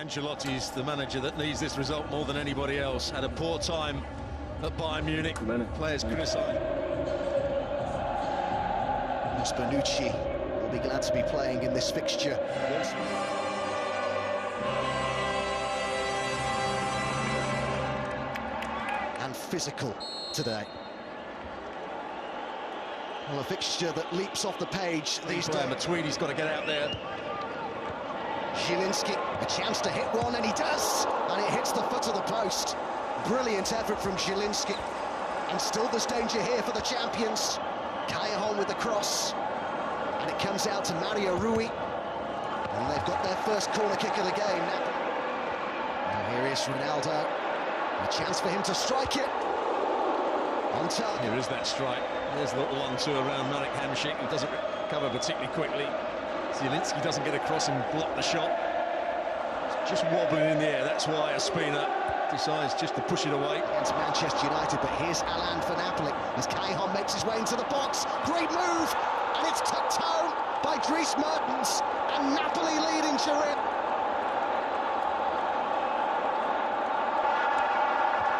Ancelotti's the manager that needs this result more than anybody else. Had a poor time at Bayern Munich. Players criticised. Bonucci will be glad to be playing in this fixture. And physical today. Well, a fixture that leaps off the page these days. Matuidi's got to get out there. Zielinski, a chance to hit one, and he does! And it hits the foot of the post. Brilliant effort from Zielinski. And still there's danger here for the champions. Callejon with the cross. And it comes out to Mario Rui. And they've got their first corner kick of the game now. And here is Ronaldo. A chance for him to strike it. On target. Here is that strike. There's a little 1-2 around Marek Hamšík, who doesn't recover particularly quickly. Zielinski doesn't get across and block the shot. It's just wobbling in the air. That's why Ospina decides just to push it away. Against Manchester United, but here's Haaland for Napoli as Callejon makes his way into the box. Great move, and it's tucked home by Dries Mertens, and Napoli lead in Turin.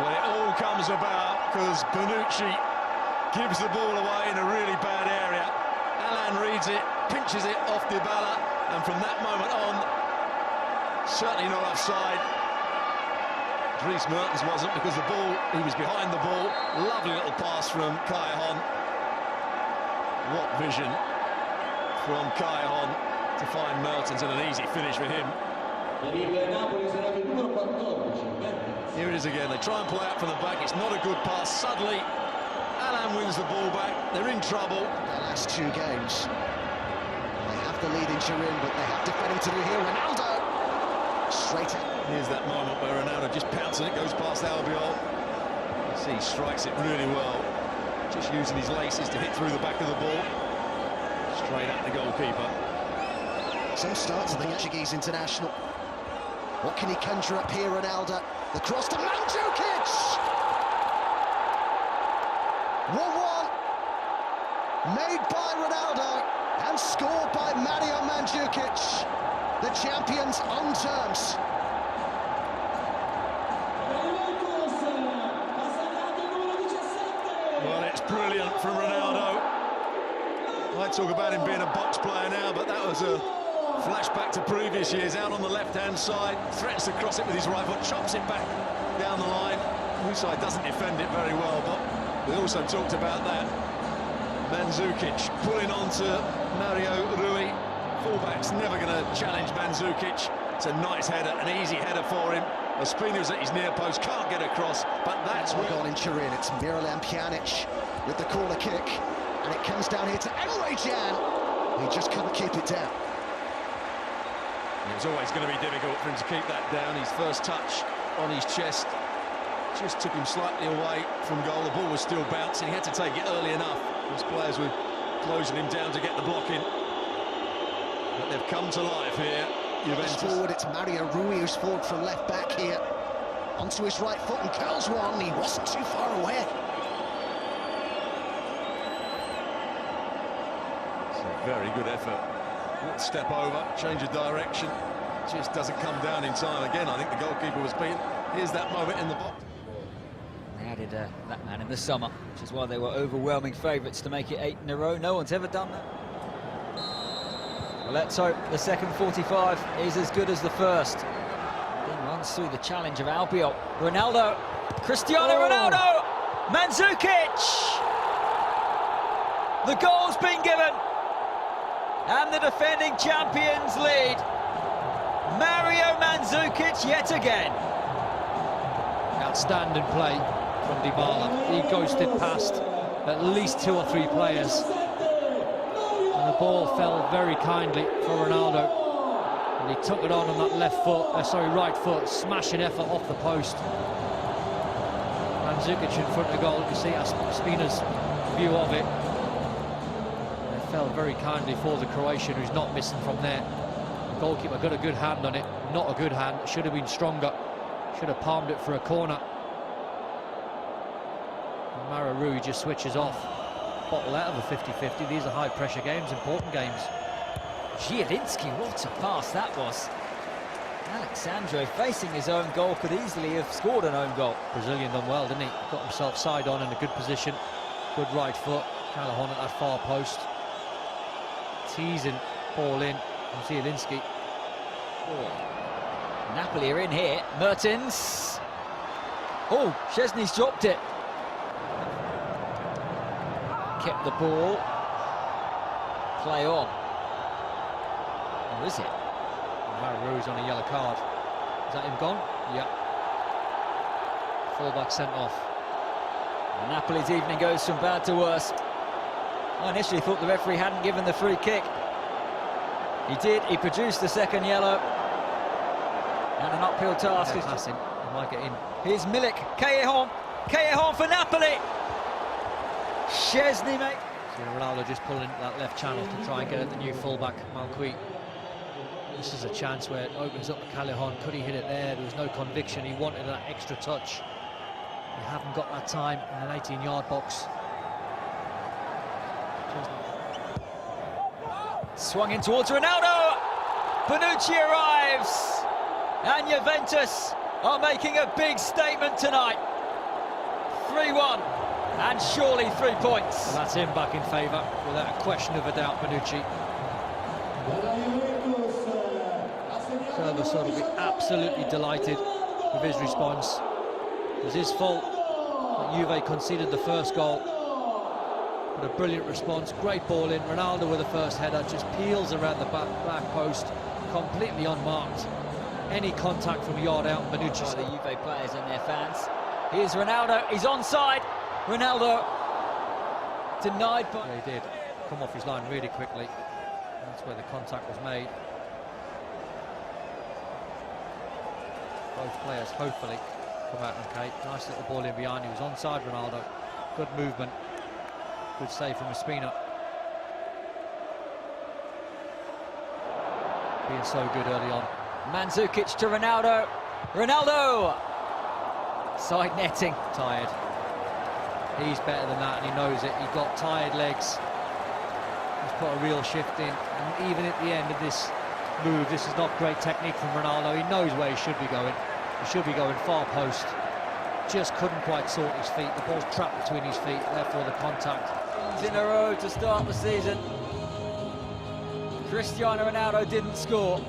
Well, it all comes about because Bonucci gives the ball away in a really bad area. Haaland reads it, pinches it off Dybala, and from that moment on, certainly not offside. Dries Mertens wasn't, because the ball, he was behind the ball. Lovely little pass from Callejon. What vision from Callejon to find Mertens, and an easy finish for him. Here it is again. They try and play out from the back. It's not a good pass. Suddenly, Haaland wins the ball back. They're in trouble. Their last two games. They have the lead in Turin, but they have defending to do here. Ronaldo! Straight out. Here's that moment where Ronaldo just pouncing it, goes past Albiol. You see, he strikes it really well. Just using his laces to hit through the back of the ball. Straight at the goalkeeper. Some start to the Portuguese international. What can he conjure up here, Ronaldo? The cross to Mandzukic! 1-1. Made by Ronaldo and scored by Mario Mandzukic. The champions on terms. Well, it's brilliant from Ronaldo. I talk about him being a box player now, but that was a flashback to previous years. Out on the left-hand side, threatens to cross it with his right foot, chops it back down the line. Musai doesn't defend it very well, but we also talked about that. Mandzukic pulling on to Mario Rui. Fullback's never going to challenge Mandzukic. It's a nice header, an easy header for him. Ospina's at his near post, can't get across, but that's what gone in Turin. It's Miralem Pjanic with the corner kick, and it comes down here to Emre Can. He just couldn't keep it down. It was always going to be difficult for him to keep that down. His first touch on his chest just took him slightly away from goal. The ball was still bouncing. He had to take it early enough. His players were closing him down to get the block in. But they've come to life here. Juventus. Forward, it's Mario Rui who's forward from left back here. Onto his right foot and curls one. He wasn't too far away. It's a very good effort. Little step over, change of direction. Just doesn't come down in time. Again, I think the goalkeeper was beaten. Here's that moment in the box. They added that man in the summer, which is why they were overwhelming favourites to make it 8 in a row. No one's ever done that. Well, let's hope the second 45 is as good as the first. Then runs through the challenge of Albiol. Ronaldo, Cristiano Ronaldo, Mandzukic. The goal's been given, and the defending champions lead. Mario Mandzukic yet again. Outstanding play from Dybala. He ghosted past at least 2 or 3 players. And the ball fell very kindly for Ronaldo. And he took it on that left foot, right foot, smashing effort off the post. Mandzukic in front of the goal. You see Ospina's view of it. And it fell very kindly for the Croatian, who's not missing from there. The goalkeeper got a good hand on it. Not a good hand. Should have been stronger. Should have palmed it for a corner. And Mario Rui just switches off. Bottle out of a 50-50. These are high-pressure games, important games. Zielinski, what a pass that was. Alexandro, facing his own goal, could easily have scored an own goal. Brazilian done well, didn't he? Got himself side on in a good position. Good right foot. Callahan at that far post. Teasing ball in from Zielinski. Napoli are in here. Mertens. Oh, Szczesny's dropped it. Kept the ball. Play on. Or is it? Maru's on a yellow card. Is that him gone? Yeah. Fullback sent off. Napoli's evening goes from bad to worse. I initially thought the referee hadn't given the free kick. He did. He produced the second yellow. And an uphill task. Yeah, passing. He might get in. Here's Milik. Callejon for Napoli. Szczesny, mate. So Ronaldo just pulling into that left channel to try and get at the new fullback, Malqui. This is a chance where it opens up to Callejon. Could he hit it there? There was no conviction. He wanted that extra touch. They haven't got that time in an 18-yard box. Swung in towards Ronaldo. Bonucci arrives. And Juventus are making a big statement tonight. 3-1. And surely 3 points. And that's him back in favour, without a question of a doubt, Bonucci. Silva will be absolutely delighted with his response. It was his fault that Juve conceded the first goal. But a brilliant response, great ball in. Ronaldo with the first header, just peels around the back post, completely unmarked. Any contact from a yard out, Bonucci. The Juve players and their fans. Here's Ronaldo, he's onside. Ronaldo denied, but he did come off his line really quickly. That's where the contact was made. Both players hopefully come out okay. Nice little ball in behind. He was onside Ronaldo. Good movement. Good save from Ospina. Being so good early on. Mandzukic to Ronaldo. Ronaldo! Side netting. Tired. He's better than that and he knows it. He got tired legs. He's put a real shift in. And even at the end of this move, this is not great technique from Ronaldo. He knows where he should be going. He should be going far post. Just couldn't quite sort his feet. The ball's trapped between his feet, therefore the contact. In a row to start the season. Cristiano Ronaldo didn't score.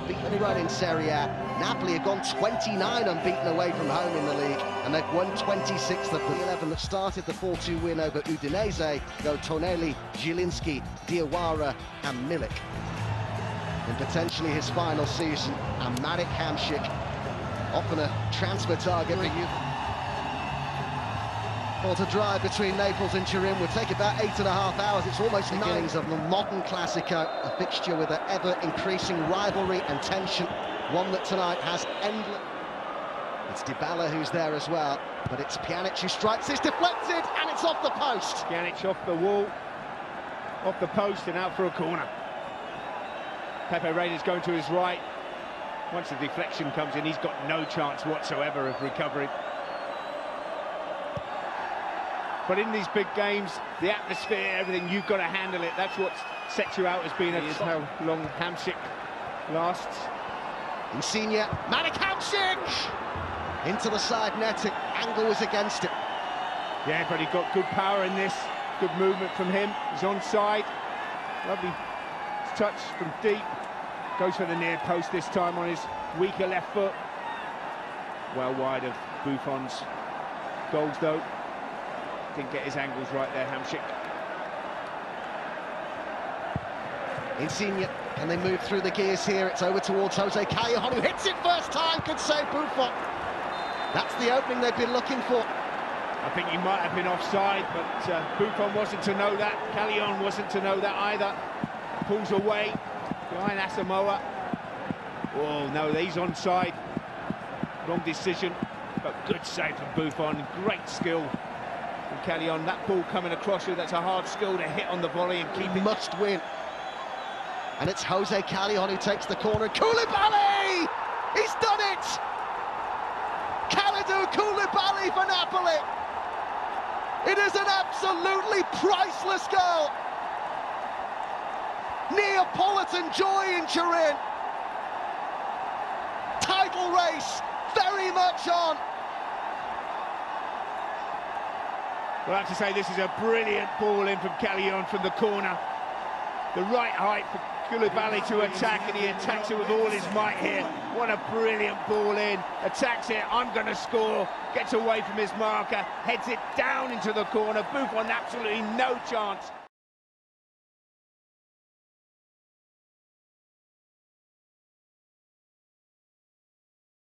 Unbeaten run in Serie A. Napoli have gone 29 unbeaten away from home in the league, and they've won 26 of the 11 that started the 4-2 win over Udinese. Go Tonelli, Zielinski, Diawara and Milik. In potentially his final season, and Marek Hamšík, often a transfer target for you. Well, to drive between Naples and Turin would take about 8.5 hours. It's almost the beginnings of the modern Classico, a fixture with an ever-increasing rivalry and tension, one that tonight has endless. It's Dybala who's there as well, but it's Pjanic who strikes. It's deflected, and it's off the post. Pjanic off the wall, off the post, and out for a corner. Pepe Reina's going to his right. Once the deflection comes in, he's got no chance whatsoever of recovering. But in these big games, the atmosphere, everything, you've got to handle it. That's what sets you out as being how long Hamšík lasts. Insigne, Marek Hamšík! Into the side netting, angle was against it. Yeah, but he got good power in this, good movement from him. He's onside, lovely touch from deep. Goes for the near post this time on his weaker left foot. Well wide of Buffon's goals though. Didn't get his angles right there, Hamšík. Insigne, can they move through the gears here? It's over towards Jose Callejon, who hits it first time, could save Buffon. That's the opening they've been looking for. I think he might have been offside, but Buffon wasn't to know that. Callejon wasn't to know that either. Pulls away behind Asamoah. Oh no, he's onside. Wrong decision, but good save from Buffon. Great skill from Callejon. That ball coming across you, that's a hard skill to hit on the volley and keep it. Must win. And it's Jose Callejon who takes the corner. Koulibaly! He's done it! Kalidou Koulibaly for Napoli. It is an absolutely priceless goal. Neapolitan joy in Turin. title race very much on. Well, I have to say this is a brilliant ball in from Callion from the corner. The right height for Koulibaly to attack, and he attacks it with all his might here. What a brilliant ball in. Attacks it, I'm going to score. Gets away from his marker, heads it down into the corner. Buffon absolutely no chance.